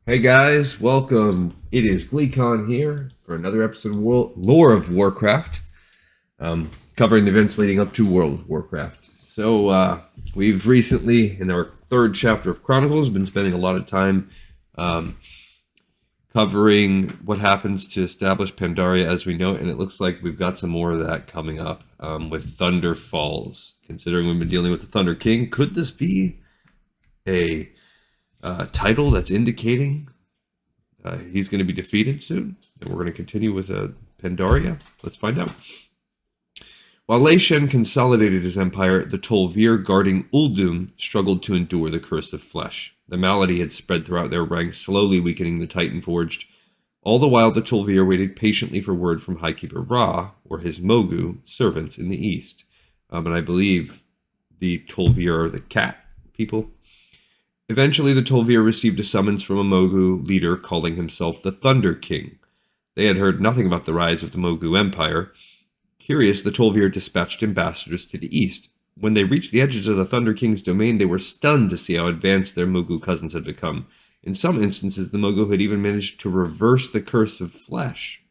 Hey guys, welcome. It is GleeCon here for another episode of Lore of Warcraft, covering the events leading up to World of Warcraft. We've recently, in our third chapter of Chronicles, been spending a lot of time um, covering what happens to establish Pandaria as we know it, and it looks like we've got some more of that coming up with Thunder Falls. Considering we've been dealing with the Thunder King, could this be a title that's indicating he's going to be defeated soon, and we're going to continue with Pandaria? Let's find out. While Lei Shen consolidated his empire, the tol'vir guarding Uldum struggled to endure the curse of flesh. The malady had spread throughout their ranks, slowly weakening the Titan Forged. All the while, the tol'vir waited patiently for word from Highkeeper Ra, or his mogu, servants in the east. And I believe the tol'vir are the cat people. Eventually, the tol'vir received a summons from a mogu leader calling himself the Thunder King. They had heard nothing about the rise of the Mogu Empire. Curious, the tol'vir dispatched ambassadors to the east. When they reached the edges of the Thunder King's domain, they were stunned to see how advanced their Mogu cousins had become. In some instances, the Mogu had even managed to reverse the curse of flesh.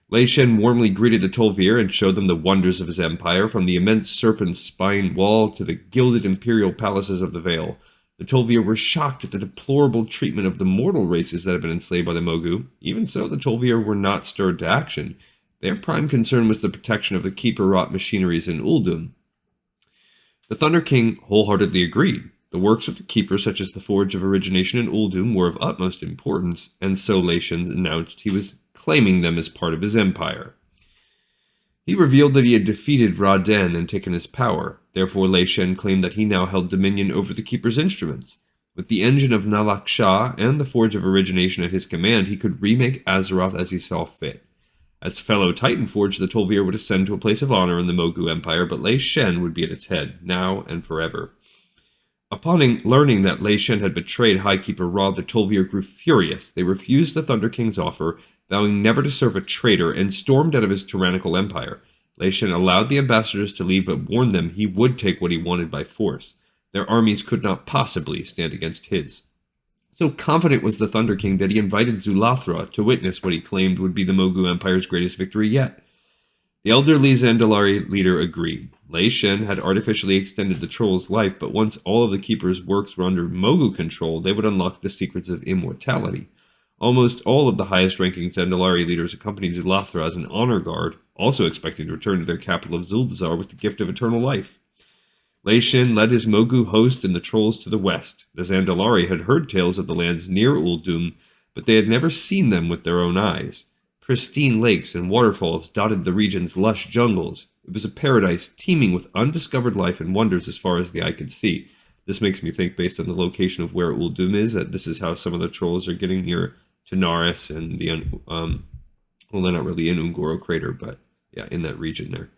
Lei Shen warmly greeted the tol'vir and showed them the wonders of his empire, from the immense serpent's spine wall to the gilded imperial palaces of the Vale. The tol'vir were shocked at the deplorable treatment of the mortal races that had been enslaved by the Mogu. Even so, the tol'vir were not stirred to action. Their prime concern was the protection of the keeper-wrought machineries in Uldum. The Thunder King wholeheartedly agreed. The works of the Keeper, such as the Forge of Origination in Uldum, were of utmost importance, and so Lei Shen announced he was claiming them as part of his empire. He revealed that he had defeated Ra-Den and taken his power. Therefore, Lei Shen claimed that he now held dominion over the Keeper's instruments. With the engine of Nalak Shah and the Forge of Origination at his command, he could remake Azeroth as he saw fit. As fellow Titan Forge, the tol'vir would ascend to a place of honor in the Mogu Empire, but Lei Shen would be at its head, now and forever. Upon learning that Lei Shen had betrayed Highkeeper Ra, the tol'vir grew furious. They refused the Thunder King's offer, vowing never to serve a traitor, and stormed out of his tyrannical empire. Lei Shen allowed the ambassadors to leave, but warned them he would take what he wanted by force. Their armies could not possibly stand against his. So confident was the Thunder King that he invited Zulathra to witness what he claimed would be the Mogu Empire's greatest victory yet. The elderly Zandalari leader agreed. Lei Shen had artificially extended the troll's life, but once all of the Keeper's works were under Mogu control, they would unlock the secrets of immortality. Almost all of the highest-ranking Zandalari leaders accompanied Zulathra as an honor guard, also expecting to return to their capital of Zuldazar with the gift of eternal life. Lei Shen led his Mogu host and the trolls to the west. The Zandalari had heard tales of the lands near Uldum, but they had never seen them with their own eyes. Pristine lakes and waterfalls dotted the region's lush jungles. It was a paradise teeming with undiscovered life and wonders as far as the eye could see. This makes me think, based on the location of where Uldum is, that this is how some of the trolls are getting near Tanaris and the, well, they're not really in Ungoro Crater, but yeah, in that region there.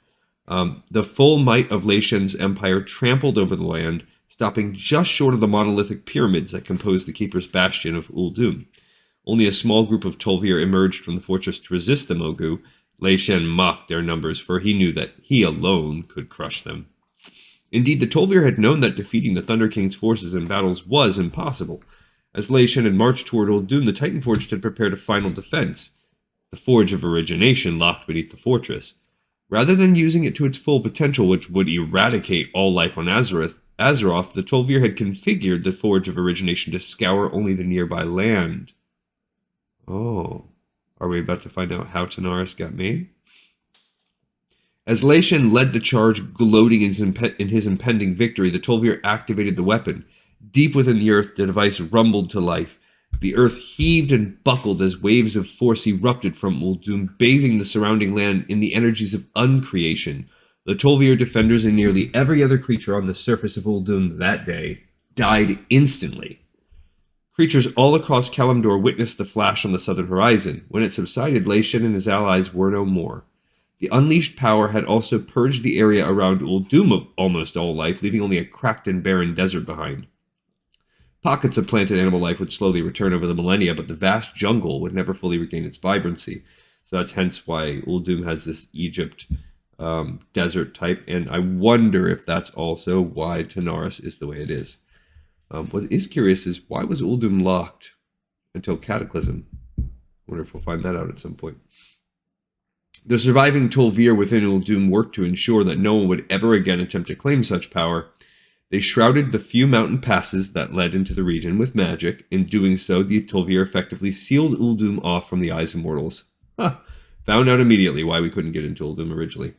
The full might of Lei Shen's empire trampled over the land, stopping just short of the monolithic pyramids that compose the Keeper's bastion of Uldum. Only a small group of tol'vir emerged from the fortress to resist the Mogu. Lei Shen mocked their numbers, for he knew that he alone could crush them. Indeed, the tol'vir had known that defeating the Thunder King's forces in battles was impossible. As Lei Shen had marched toward Uldum, the Titan Forged had prepared a final defense, the Forge of Origination locked beneath the fortress. Rather than using it to its full potential, which would eradicate all life on Azeroth, the tol'vir had configured the Forge of Origination to scour only the nearby land. Oh, are we about to find out how Tanaris got made? As Lei Shen led the charge, gloating in his impending victory, the tol'vir activated the weapon. Deep within the earth, the device rumbled to life. The earth heaved and buckled as waves of force erupted from Uldum, bathing the surrounding land in the energies of uncreation. The tol'vir defenders and nearly every other creature on the surface of Uldum that day died instantly. Creatures all across Kalimdor witnessed the flash on the southern horizon. When it subsided, Lei Shen and his allies were no more. The unleashed power had also purged the area around Uldum of almost all life, leaving only a cracked and barren desert behind. Pockets of plant and animal life would slowly return over the millennia, but the vast jungle would never fully regain its vibrancy. So that's hence why Uldum has this Egypt desert type, and I wonder if that's also why Tanaris is the way it is. What is curious is, why was Uldum locked until Cataclysm. I wonder if we'll find that out at some point. The surviving tol'vir within Uldum worked to ensure that no one would ever again attempt to claim such power. They shrouded the few mountain passes that led into the region with magic. In doing so, the tol'vir effectively sealed Uldum off from the eyes of mortals. Found out immediately why we couldn't get into Uldum originally.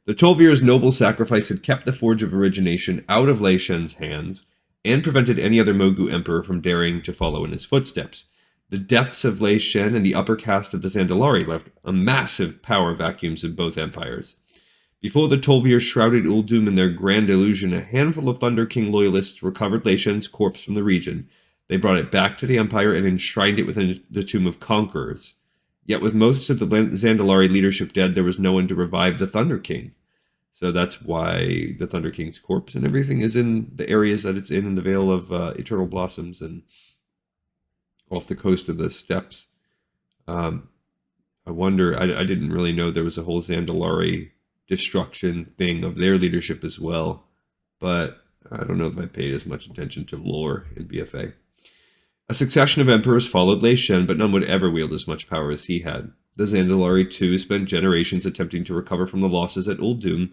The tol'vir's noble sacrifice had kept the Forge of Origination out of Lei Shen's hands, and prevented any other Mogu emperor from daring to follow in his footsteps. The deaths of Lei Shen and the upper caste of the Zandalari left a massive power vacuums in both empires. Before the tol'vir shrouded Uldum in their grand illusion, a handful of Thunder King loyalists recovered Lei Shen's corpse from the region. They brought it back to the empire and enshrined it within the Tomb of Conquerors. Yet with most of the Zandalari leadership dead, there was no one to revive the Thunder King. So that's why the Thunder King's corpse and everything is in the areas that it's in the Vale of Eternal Blossoms and off the coast of the steppes. I wonder, I didn't really know there was a whole Zandalari destruction thing of their leadership as well, but I don't know if I paid as much attention to lore in BFA. A succession of emperors followed Lei Shen, but none would ever wield as much power as he had. The Zandalari, too, spent generations attempting to recover from the losses at Uldum.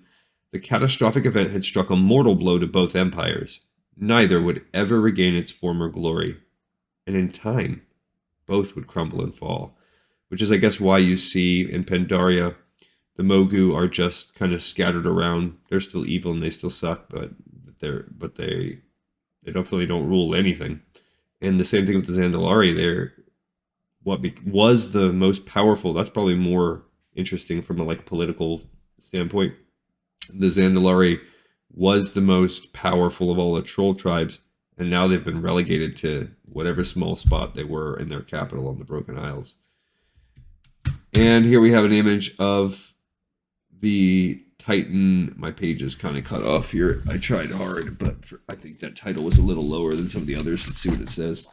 The catastrophic event had struck a mortal blow to both empires. Neither would ever regain its former glory. And in time, both would crumble and fall. Which is, I guess, why you see in Pandaria, the Mogu are just kind of scattered around. They're still evil and they still suck, but they definitely don't rule anything. And the same thing with the Zandalari. They're what was the most powerful. That's probably more interesting from a political standpoint. The Zandalari was the most powerful of all the troll tribes, and now they've been relegated to whatever small spot they were in their capital on the Broken Isles. And here we have an image of the Titan. My page is kind of cut off here. I tried hard, but I think that title was a little lower than some of the others. Let's see what it says.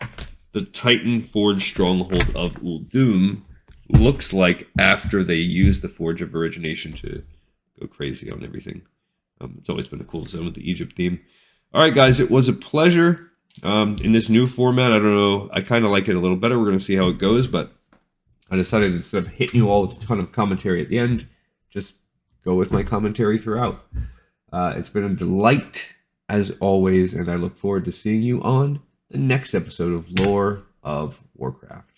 The Titan Forge Stronghold of Uldum looks like after they used the Forge of Origination to go crazy on everything. It's always been a cool zone with the Egypt theme. All right, guys, it was a pleasure. In this new format, I don't know, I kind of like it a little better. We're going to see how it goes, but I decided instead of hitting you all with a ton of commentary at the end, just go with my commentary throughout. It's been a delight, as always, and I look forward to seeing you on the next episode of Lore of Warcraft.